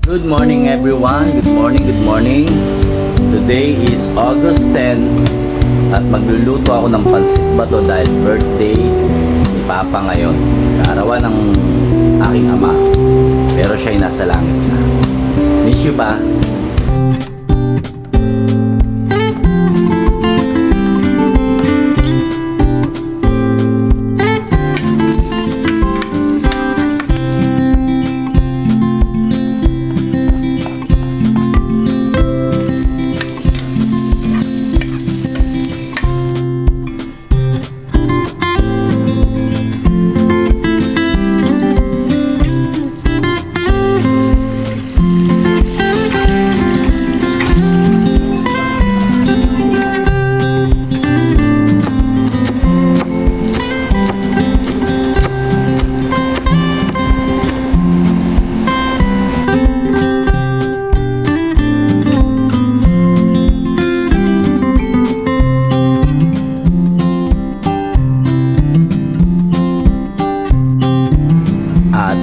Good morning everyone. Good morning, good morning. Today is August 10 at magluluto ako ng pansit bato dahil birthday ni Papa ngayon. Kaarawan ng aking ama. Pero siya'y nasa langit na. Miss you ba?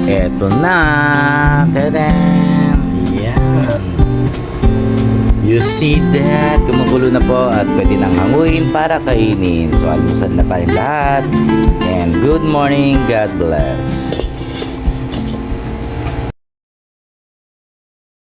Eto na. Tadam! Yan. You see that? Kumukulo na po at pwede nang hanguin para kainin. So almusal na tayong lahat. And good morning. God bless.